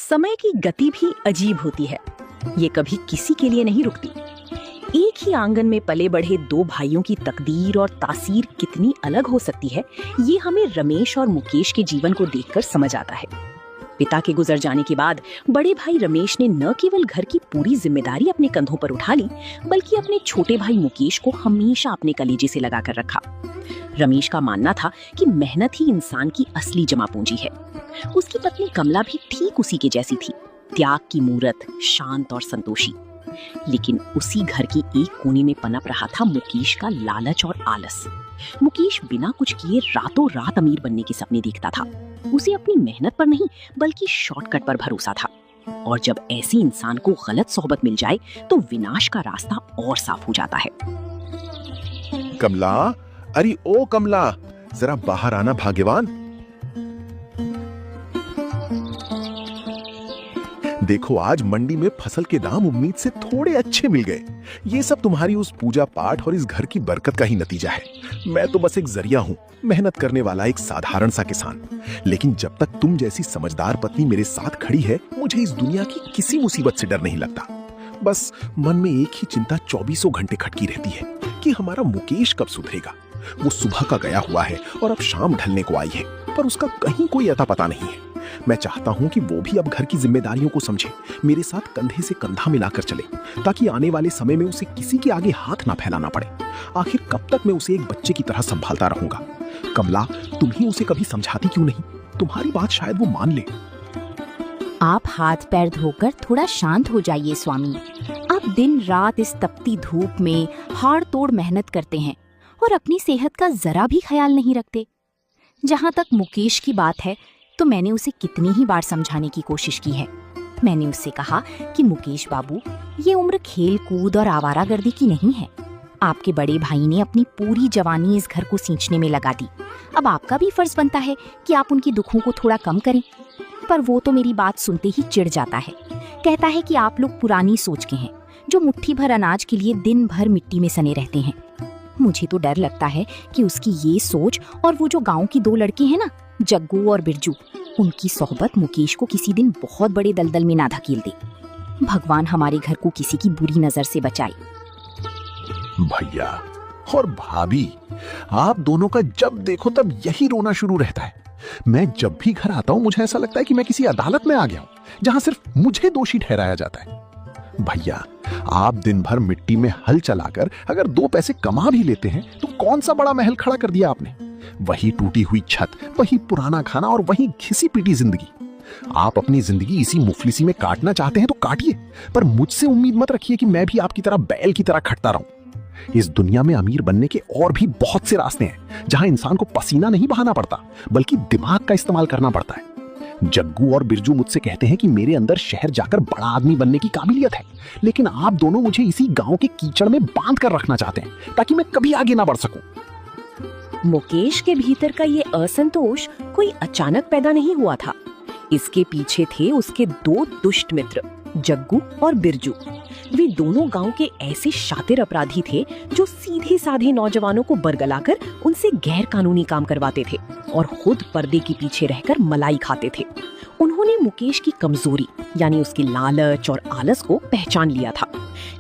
समय की गति भी अजीब होती है। ये कभी किसी के लिए नहीं रुकती। एक ही आंगन में पले बढ़े दो भाइयों की तकदीर और तासीर कितनी अलग हो सकती है, ये हमें रमेश और मुकेश के जीवन को देखकर समझ आता है। पिता के गुजर जाने के बाद बड़े भाई रमेश ने न केवल घर की पूरी जिम्मेदारी अपने कंधों पर उठा ली, बल्कि अपने छोटे भाई मुकेश को हमेशा अपने कलेजे से लगाकर रखा। रमेश का मानना था कि मेहनत ही इंसान की असली जमा पूंजी है। उसकी पत्नी कमला भी ठीक उसी के जैसी थी, त्याग की मूरत, शांत और संतोषी। लेकिन उसी घर की एक कोने में पनप रहा था मुकेश का लालच और आलस। मुकेश बिना कुछ किए रातों रात अमीर बनने के सपने देखता था। उसे अपनी मेहनत पर नहीं बल्कि शॉर्टकट पर भरोसा था। और जब ऐसे इंसान को गलत सोहबत मिल जाए तो विनाश का रास्ता और साफ हो जाता है। कमला, अरे ओ कमला, जरा बाहर आना भाग्यवान। देखो, आज मंडी में फसल के दाम उम्मीद से थोड़े अच्छे मिल गए। ये सब तुम्हारी उस पूजा पाठ और इस घर की बरकत का ही नतीजा है। मैं तो बस एक जरिया हूँ, मेहनत करने वाला एक साधारण सा किसान। लेकिन जब तक तुम जैसी समझदार पत्नी मेरे साथ खड़ी है, मुझे इस दुनिया की किसी मुसीबत से डर नहीं लगता। बस मन में एक ही चिंता 24 घंटे खटकी रहती है कि हमारा मुकेश कब सुधरेगा। वो सुबह का गया हुआ है और अब शाम ढलने को आई है, पर उसका कहीं कोई अता पता नहीं है। मैं चाहता हूं कि वो भी अब घर की जिम्मेदारियों को समझे, मेरे साथ कंधे से कंधा मिलाकर चले, ताकि आने वाले समय में उसे किसी के आगे हाथ ना फैलाना पड़े। आखिर कब तक मैं उसे एक बच्चे की तरह संभालता रहूंगा? कमला, तुम ही उसे कभी समझाती क्यों नहीं? तुम्हारी बात शायद वो मान ले। आप हाथ पैर धोकर थोड़ा शांत हो जाइए स्वामी। आप दिन रात इस तपती धूप में हाड़ तोड़ मेहनत करते हैं और अपनी सेहत का जरा भी ख्याल नहीं रखते। जहाँ तक मुकेश की बात है, तो मैंने उसे कितनी ही बार समझाने की कोशिश की है। मैंने उससे कहा कि मुकेश बाबू, ये उम्र खेल कूद और आवारागर्दी की नहीं है। आपके बड़े भाई ने अपनी पूरी जवानी इस घर को सींचने में लगा दी। अब आपका भी फर्ज बनता है कि आप उनकी दुखों को थोड़ा कम करें। पर वो तो मेरी बात सुनते ही चिढ़ जाता है। कहता है कि आप लोग पुरानी सोच के हैं, जो मुट्ठी भर अनाज के लिए दिन भर मिट्टी में सने रहते हैं। मुझे तो डर लगता है कि उसकी ये सोच और वो जो गांव की दो लड़के हैं ना, जग्गू और बिरजू, उनकी सोहबत मुकेश को किसी दिन बहुत बड़े दलदल में ना धकेल दे। भगवान हमारे घर को किसी की बुरी नजर से बचाए। भैया और भाभी, आप दोनों का जब देखो तब यही रोना शुरू रहता है। मैं जब भी घर आता हूं, मुझे ऐसा लगता है कि मैं किसी अदालत में आ गया हूं, जहां सिर्फ मुझे दोषी ठहराया जाता है। भैया, आप दिन भर मिट्टी में हल चलाकर अगर 2 पैसे कमा भी लेते हैं, तो कौन सा बड़ा महल खड़ा कर दिया आपने? वही टूटी हुई छत, वही पुराना खाना और वही घिसी पीटी जिंदगी। आप अपनी जिंदगी इसी मुफलिसी में काटना चाहते हैं तो काटिए, पर मुझसे उम्मीद मत रखिए कि मैं भी आपकी तरह बैल की तरह खटता रहूं। इस दुनिया में अमीर बनने के और भी बहुत से रास्ते हैं, जहां इंसान को पसीना नहीं बहाना पड़ता, बल्कि दिमाग का इस्तेमाल करना पड़ता है। जग्गू और बिरजू मुझसे कहते हैं कि मेरे अंदर शहर जाकर बड़ा आदमी बनने की काबिलियत है, लेकिन आप दोनों मुझे इसी गांव के कीचड़ में बांध कर रखना चाहते हैं, ताकि मैं कभी आगे ना बढ़ सकूं। मुकेश के भीतर का ये असंतोष कोई अचानक पैदा नहीं हुआ था। इसके पीछे थे उसके 2 दुष्ट मित्र, जग्गू और बिरजू। वे दोनों गांव के ऐसे शातिर अपराधी थे जो सीधे साधे नौजवानों को बरगलाकर उनसे गैर कानूनी काम करवाते थे और खुद पर्दे के पीछे रहकर मलाई खाते थे। उन्होंने मुकेश की कमजोरी यानी उसकी लालच और आलस को पहचान लिया था।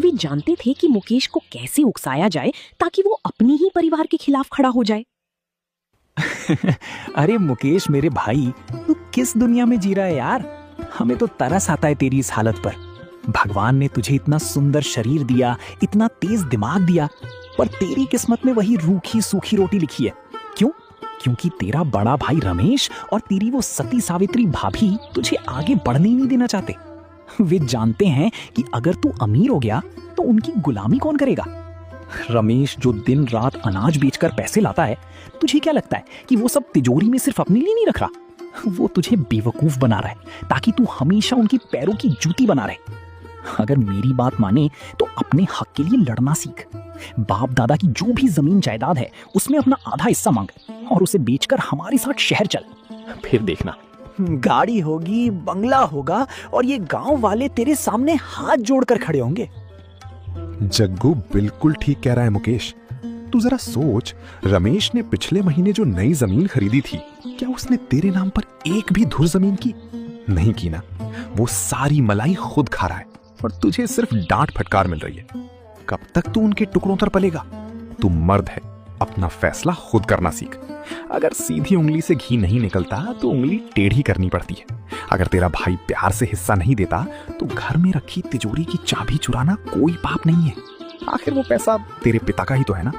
वे जानते थे कि मुकेश को कैसे उकसाया जाए ताकि वो अपनी ही परिवार के खिलाफ खड़ा हो जाए। अरे मुकेश मेरे भाई, तू किस दुनिया में जी रहा है यार? हमें तो तरस आता है तेरी इस हालत पर। भगवान ने तुझे इतना सुंदर शरीर दिया, इतना तेज दिमाग दिया, पर तेरी किस्मत में वही रूखी सूखी रोटी लिखी है। क्यों? क्योंकि तेरा बड़ा भाई रमेश और तेरी वो सती सावित्री भाभी तुझे आगे बढ़ने ही नहीं देना चाहते। वे जानते हैं कि अगर तू अमीर हो गया तो उनकी गुलामी कौन करेगा। रमेश जो दिन रात अनाज बेचकर पैसे लाता है, तुझे क्या लगता है कि वो सब तिजोरी में सिर्फ अपने लिए नहीं रख रहा? वो तुझे बेवकूफ बना रहा है ताकि तू हमेशा उनकी पैरों की जूती बना रहे। अगर मेरी बात माने तो अपने हक के लिए लड़ना सीख। बाप दादा की जो भी जमीन जायदाद है उसमें अपना आधा हिस्सा मांग और उसे बेचकर हमारे साथ शहर चल। फिर देखना, गाड़ी होगी, बंगला होगा और ये गांव वाले तेरे सामने हाथ जोड़कर खड़े होंगे। जग्गू बिल्कुल ठीक कह रहा है मुकेश। तू जरा सोच, रमेश ने पिछले महीने जो नई जमीन खरीदी थी, क्या उसने तेरे नाम पर एक भी धुर जमीन की? नहीं की ना। वो सारी मलाई खुद खा रहा है और तुझे सिर्फ डांट फटकार मिल रही है। कब तक तू उनके टुकड़ों पर पलेगा? तू मर्द है, अपना फैसला खुद करना सीख। अगर सीधी उंगली से घी नहीं निकलता तो उंगली टेढ़ी करनी पड़ती है। अगर तेरा भाई प्यार से हिस्सा नहीं देता तो घर में रखी तिजोरी की चाबी चुराना कोई पाप नहीं है। आखिर वो पैसा तेरे पिता का ही तो है ना।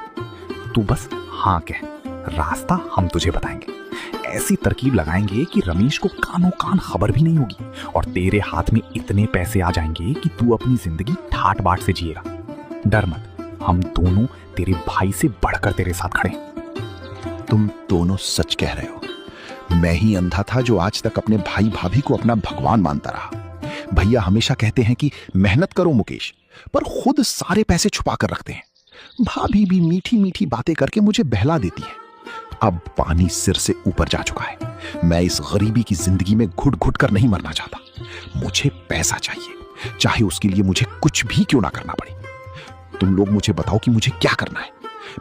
तू बस हाँ कह, रास्ता हम तुझे बताएंगे। ऐसी तरकीब लगाएंगे कि रमेश को कानों कान खबर भी नहीं होगी और तेरे हाथ में इतने पैसे आ जाएंगे कि तू अपनी जिंदगी ठाट बाट से जिएगा। डर मत, हम दोनों तेरे भाई से बढ़कर तेरे साथ खड़े हैं। तुम दोनों सच कह रहे हो। मैं ही अंधा था जो आज तक अपने भाई भाभी को अपना भगवान मानता रहा। भैया हमेशा कहते हैं कि मेहनत करो मुकेश, पर खुद सारे पैसे छुपा कर रखते हैं। भाभी भी मीठी मीठी बातें करके मुझे बहला देती है। अब पानी सिर से ऊपर जा चुका है। मैं इस गरीबी की जिंदगी में घुट घुट कर नहीं मरना चाहता। मुझे पैसा चाहिए, चाहे उसके लिए मुझे कुछ भी क्यों ना करना पड़े। तुम लोग मुझे बताओ कि मुझे क्या करना है।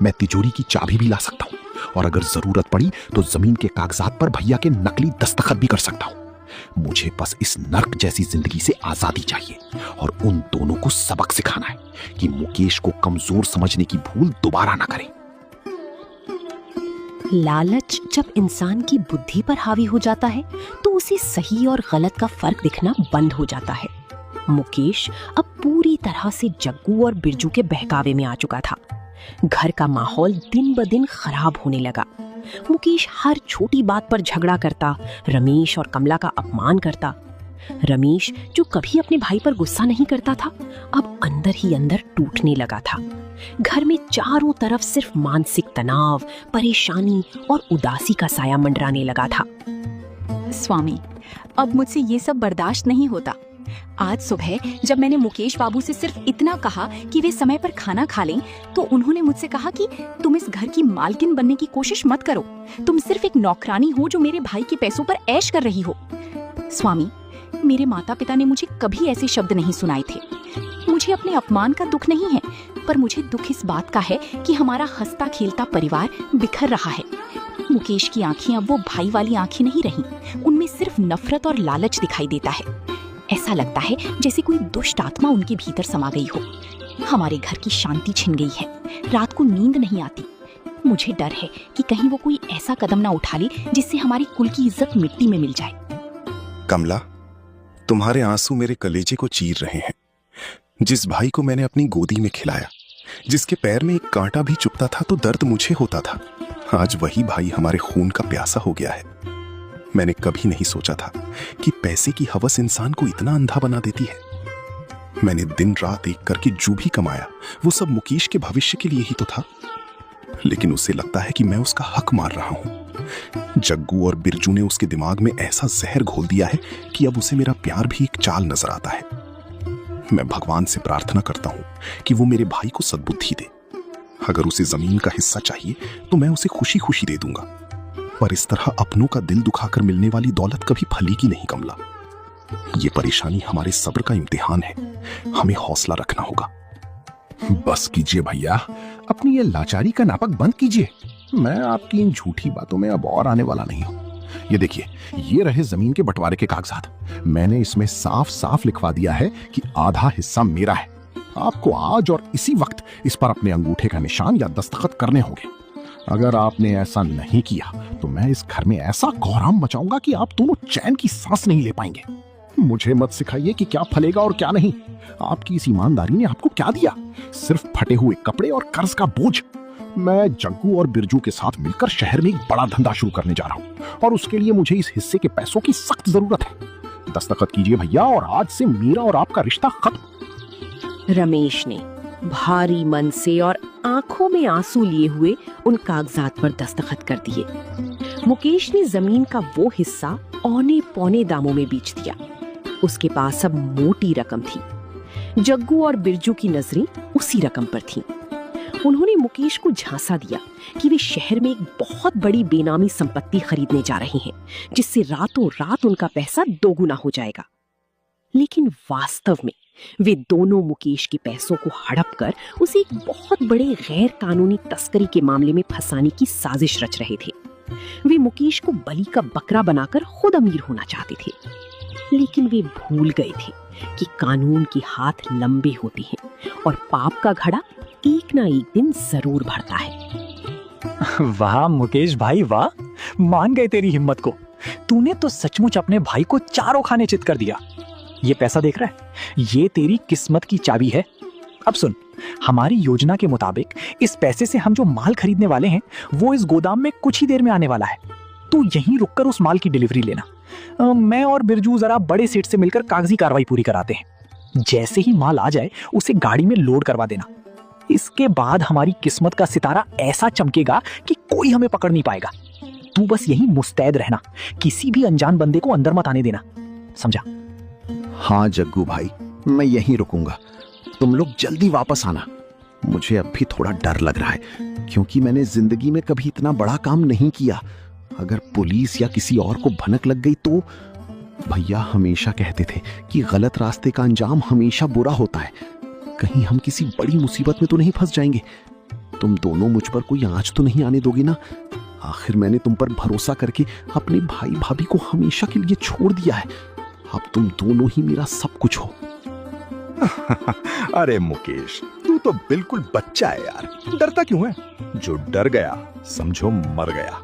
मैं तिजोरी की चाबी भी ला सकता हूं और अगर जरूरत पड़ी तो जमीन के कागजात पर भैया के नकली दस्तखत भी कर सकता हूं। मुझे बस इस नर्क जैसी जिंदगी से आजादी चाहिए और उन दोनों को सबक सिखाना है कि मुकेश को कमजोर समझने की भूल दोबारा ना करें। लालच जब इंसान की बुद्धि पर हावी हो जाता है तो उसे सही और गलत का फर्क दिखना बंद हो जाता है। मुकेश अब पूरी तरह से जग्गू और बिरजू के बहकावे में आ चुका था। घर का माहौल दिन ब दिन खराब होने लगा। मुकेश हर छोटी बात पर झगड़ा करता, रमेश और कमला का अपमान करता। रमेश जो कभी अपने भाई पर गुस्सा नहीं करता था, अब अंदर ही अंदर टूटने लगा था। घर में चारों तरफ सिर्फ मानसिक तनाव, परेशानी और उदासी का साया मंडराने लगा था। स्वामी, अब मुझसे ये सब बर्दाश्त नहीं होता। आज सुबह जब मैंने मुकेश बाबू से सिर्फ इतना कहा कि वे समय पर खाना खा लें, तो उन्होंने मुझसे कहा कि तुम इस घर की मालकिन बनने की कोशिश मत करो। तुम सिर्फ एक नौकरानी हो जो मेरे भाई के पैसों पर ऐश कर रही हो। स्वामी, मेरे माता पिता ने मुझे कभी ऐसे शब्द नहीं सुनाए थे। मुझे अपने अपमान का दुख नहीं है, पर मुझे दुख इस बात का है कि हमारा हंसता खेलता परिवार बिखर रहा है। मुकेश की आंखें अब वो भाई वाली आंखें नहीं रहीं, उनमें सिर्फ नफरत और लालच दिखाई देता है। ऐसा लगता है जैसे कोई दुष्ट आत्मा उनके भीतर समा गई हो। हमारे घर की शांति छिन गई है, रात को नींद नहीं आती। मुझे डर है कि कहीं वो कोई ऐसा कदम ना उठा ले जिससे हमारी कुल की इज्जत मिट्टी में मिल जाए। कमला, तुम्हारे आंसू मेरे कलेजे को चीर रहे हैं। जिस भाई को मैंने अपनी गोदी में खिलाया, जिसके पैर में एक कांटा भी चुभता था तो दर्द मुझे होता था, आज वही भाई हमारे खून का प्यासा हो गया है। मैंने कभी नहीं सोचा था कि पैसे की हवस इंसान को इतना अंधा बना देती है। मैंने दिन रात एक करके जो भी कमाया वो सब मुकेश के भविष्य के लिए ही तो था, लेकिन उसे लगता है कि मैं उसका हक मार रहा हूं। जग्गू और बिरजू ने उसके दिमाग में ऐसा जहर घोल दिया है कि अब उसे मेरा प्यार भी एक चाल नजर आता है। मैं भगवान से प्रार्थना करता हूं कि वो मेरे भाई को सद्बुद्धि दे। अगर उसे जमीन का हिस्सा चाहिए तो मैं उसे खुशी खुशी दे दूंगा, पर इस तरह अपनों का दिल दुखाकर मिलने वाली दौलत कभी फलेगी नहीं कमला। ये परेशानी हमारे सब्र का इम्तिहान है, हमें हौसला रखना होगा। बस कीजिए भैया, अपनी ये लाचारी का नाटक बंद कीजिए। मैं आपकी इन झूठी बातों में अब और आने वाला नहीं हूं। ये देखिए, ये रहे जमीन के बंटवारे के कागजात। मैंने इसमें साफ साफ लिखवा दिया है कि आधा हिस्सा मेरा है। आपको आज और इसी वक्त इस पर अपने अंगूठे का निशान या दस्तखत करने होंगे। अगर आपने ऐसा नहीं किया तो मैं इस घर में ऐसा कोहराम मचाऊंगा कि आप दोनों चैन की सांस नहीं ले पाएंगे। मुझे मत सिखाइए कि क्या फलेगा और क्या नहीं। आपकी इस ईमानदारी ने आपको क्या दिया? सिर्फ फटे हुए कपड़े और कर्ज का बोझ। मैं जग्गू और बिरजू के साथ मिलकर शहर में एक बड़ा धंधा शुरू करने जा रहा हूं और उसके लिए मुझे इस हिस्से के पैसों की सख्त जरूरत है। दस्तखत कीजिए भैया और आज से मेरा और आपका रिश्ता खत्म। रमेश ने भारी मन से और आंखों में आंसू लिए हुए उन कागजात पर दस्तखत कर दिए। मुकेश ने जमीन का वो हिस्सा औने पौने दामों में बेच दिया। उसके पास अब मोटी रकम थी। जग्गू और बिरजू की नजरें उसी रकम पर थीं। उन्होंने मुकेश को झांसा दिया कि वे शहर में एक बहुत बड़ी बेनामी संपत्ति खरीदने जा रहे हैं, जिससे रातों रात उनका पैसा दोगुना हो जाएगा। लेकिन वास्तव में वे दोनों मुकेश के पैसों को हड़प कर उसे एक बहुत बड़े गैर कानूनी तस्करी के मामले में फंसाने की साजिश रच रहे थे। वे मुकेश को बलि का बकरा बनाकर खुद अमीर होना चाहते थे। लेकिन वे भूल गए थे कि कानून के हाथ लंबे होते हैं और पाप का घड़ा एक ना एक दिन जरूर भरता है। वाह मुकेश भाई वाह, मान गए तेरी हिम्मत को। तूने तो सचमुच अपने भाई को चारों खाने चित कर दिया। ये पैसा देख रहा है, ये तेरी किस्मत की चाबी है। अब सुन, हमारी योजना के मुताबिक इस पैसे से हम जो माल खरीदने वाले हैं वो इस गोदाम में कुछ ही देर में आने वाला है। तू यहीं रुककर उस माल की डिलीवरी लेना। मैं और बिरजू जरा बड़े सेठ से मिलकर कागजी कार्रवाई पूरी कराते हैं। जैसे ही माल आ जाए उसे गाड़ी में लोड करवा देना। इसके बाद हमारी किस्मत का सितारा ऐसा चमकेगा कि कोई हमें पकड़ नहीं पाएगा। तू बस यहीं मुस्तैद रहना, किसी भी अनजान बंदे को अंदर मत आने देना, समझा? हाँ जग्गू भाई, मैं यहीं रुकूंगा। तुम लोग जल्दी वापस आना। मुझे अब भी थोड़ा डर लग रहा है क्योंकि मैंने जिंदगी में कभी इतना बड़ा काम नहीं किया। अगर पुलिस या किसी और को भनक लग गई तो। भैया हमेशा कहते थे कि गलत रास्ते का अंजाम हमेशा बुरा होता है। कहीं हम किसी बड़ी मुसीबत में तो नहीं फंस जाएंगे। तुम दोनों मुझ पर कोई आंच तो नहीं आने दोगी ना? आखिर मैंने तुम पर भरोसा करके अपने भाई भाभी को हमेशा के लिए छोड़ दिया है। अब तुम दोनों ही मेरा सब कुछ हो। अरे मुकेश, तू तो बिल्कुल बच्चा है यार, डरता क्यों है? जो डर गया समझो मर गया।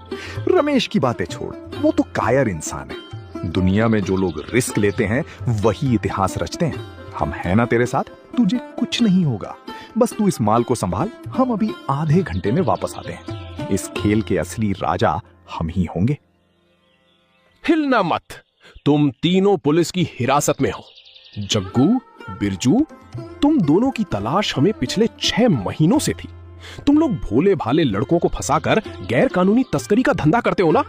रमेश की बातें छोड़, वो तो कायर इंसान है। दुनिया में जो लोग रिस्क लेते हैं वही इतिहास रचते हैं। हम हैं ना तेरे साथ, तुझे कुछ नहीं होगा। बस तू इस माल को संभाल, हम अभी आधे घंटे में वापस आते हैं। इस खेल के असली राजा हम ही होंगे। हिलना मत, तुम तीनों पुलिस की हिरासत में हो। जग्गू, बिरजू, तुम दोनों की तलाश हमें पिछले 6 महीनों से थी। तुम लोग भोले भाले लड़कों को फंसाकर गैर कानूनी तस्करी का धंधा करते हो ना?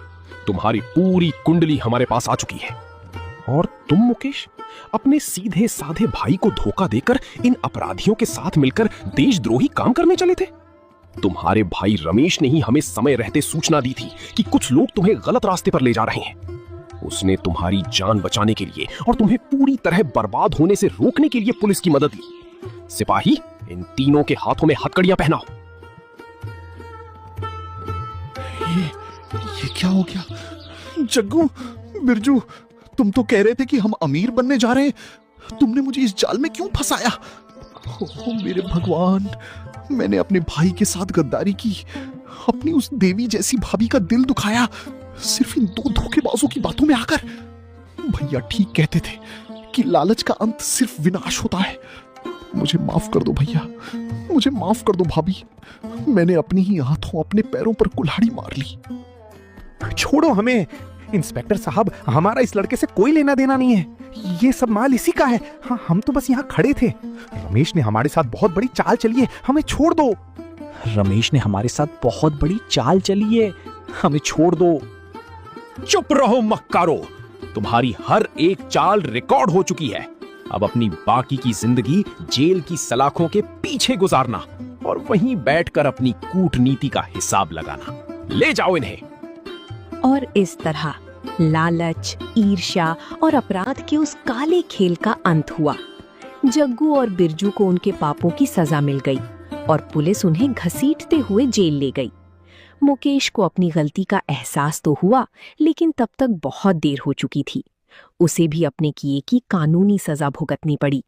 तुम्हारी पूरी कुंडली हमारे पास आ चुकी है। और तुम मुकेश, अपने सीधे साधे भाई को धोखा देकर इन अपराधियों के साथ मिलकर देशद्रोही काम करने चले थे। तुम्हारे भाई रमेश ने ही हमें समय रहते सूचना दी थी कि कुछ लोग तुम्हें गलत रास्ते पर ले जा रहे हैं। उसने तुम्हारी जान बचाने के लिए और तुम्हें पूरी तरह बर्बाद होने से रोकने के लिए पुलिस की मदद ली। सिपाही, इन तीनों के हाथों में हथकड़ियां पहनाओ। ये क्या हो गया? जग्गू, बिरजू, तुम तो कह रहे थे कि हम अमीर बनने जा रहे हैं। तुमने मुझे इस जाल में क्यों फंसाया? ओह मेरे भगवान, मैंने अपने भाई के साथ गद्दारी की, अपनी उस देवी जैसी भाभी का दिल दुखाया, सिर्फ इन 2 धोखेबाजों की बातों में आकर। भैया ठीक कहते थे कि लालच का अंत सिर्फ विनाश होता है। मुझे माफ कर दो भैया, मुझे माफ कर दो भाभी। मैंने अपनी ही हाथों अपने पैरों पर कुल्हाड़ी मार ली। छोड़ो हमें इंस्पेक्टर साहब, हमारा इस लड़के से कोई लेना देना नहीं है। ये सब माल इसी का है। हाँ, हम तो बस यहाँ खड़े थे। रमेश ने हमारे साथ बहुत बड़ी चाल चली है, हमें छोड़ दो। रमेश ने हमारे साथ बहुत बड़ी चाल चली है, हमें छोड़ दो। चुप रहो मक्कारो, तुम्हारी हर एक चाल रिकॉर्ड हो चुकी है। अब अपनी बाकी की जिंदगी जेल की सलाखों के पीछे गुजारना और वहीं बैठकर अपनी कूटनीति का हिसाब लगाना। ले जाओ इन्हें। और इस तरह लालच, ईर्ष्या और अपराध के उस काले खेल का अंत हुआ। जग्गू और बिरजू को उनके पापों की सजा मिल गई और पुलिस उन्हें घसीटते हुए जेल ले गई। मुकेश को अपनी गलती का एहसास तो हुआ, लेकिन तब तक बहुत देर हो चुकी थी। उसे भी अपने किए की कानूनी सजा भुगतनी पड़ी।